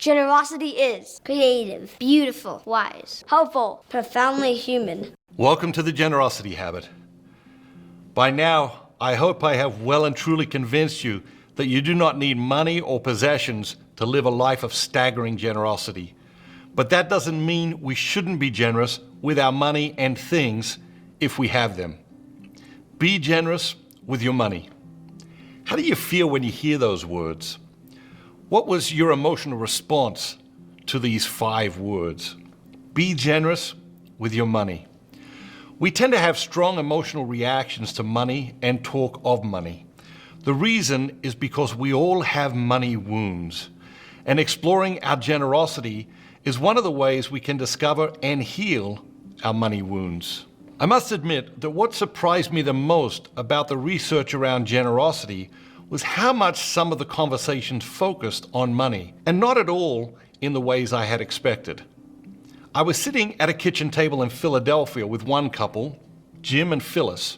Generosity is creative, beautiful, wise, hopeful, profoundly human. Welcome to the Generosity Habit. By now, I hope I have well and truly convinced you that you do not need money or possessions to live a life of staggering generosity. But that doesn't mean we shouldn't be generous with our money and things if we have them. Be generous with your money. How do you feel when you hear those words? What was your emotional response to these 5 words? Be generous with your money. We tend to have strong emotional reactions to money and talk of money. The reason is because we all have money wounds, and exploring our generosity is one of the ways we can discover and heal our money wounds. I must admit that what surprised me the most about the research around generosity was how much some of the conversations focused on money, and not at all in the ways I had expected. I was sitting at a kitchen table in Philadelphia with one couple, Jim and Phyllis.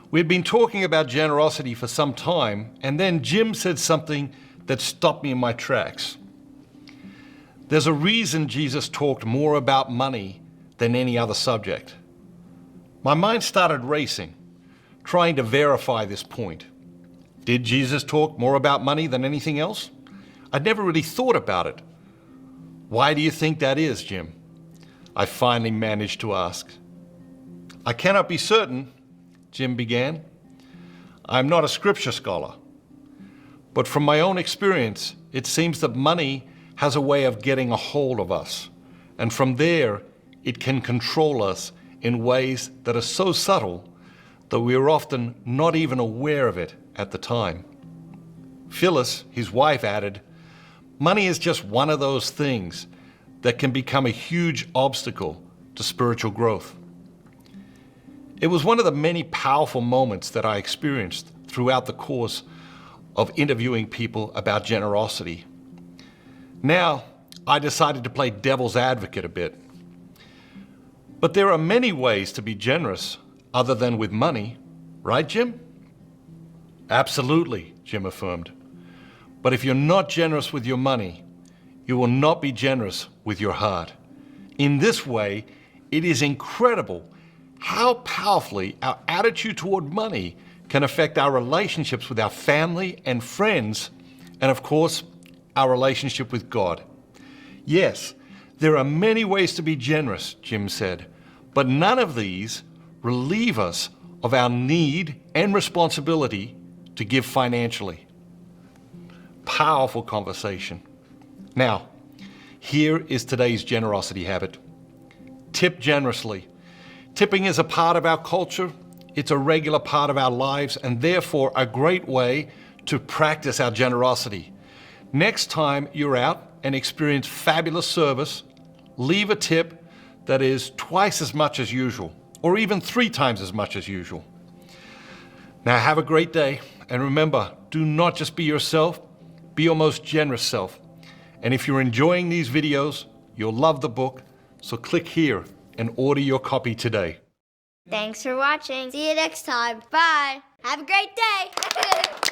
We had been talking about generosity for some time, and then Jim said something that stopped me in my tracks. There's a reason Jesus talked more about money than any other subject. My mind started racing, trying to verify this point. Did Jesus talk more about money than anything else? I'd never really thought about it. Why do you think that is, Jim? I finally managed to ask. I cannot be certain, Jim began. I'm not a scripture scholar. But from my own experience, it seems that money has a way of getting a hold of us. And from there, it can control us in ways that are so subtle that we are often not even aware of it at the time. Phyllis, his wife, added, money is just one of those things that can become a huge obstacle to spiritual growth. It was one of the many powerful moments that I experienced throughout the course of interviewing people about generosity. Now, I decided to play devil's advocate a bit. But there are many ways to be generous other than with money, right, Jim? Absolutely, Jim affirmed. But if you're not generous with your money, you will not be generous with your heart. In this way, it is incredible how powerfully our attitude toward money can affect our relationships with our family and friends, and of course, our relationship with God. Yes, there are many ways to be generous, Jim said, but none of these relieve us of our need and responsibility to give financially. Powerful conversation. Now, here is today's generosity habit. Tip generously. Tipping is a part of our culture. It's a regular part of our lives, and therefore a great way to practice our generosity. Next time you're out and experience fabulous service, leave a tip that is twice as much as usual, or even 3 times as much as usual. Now have a great day, and remember, do not just be yourself, be your most generous self. And if you're enjoying these videos, you'll love the book, so click here and order your copy today. Thanks for watching. See you next time. Bye. Have a great day.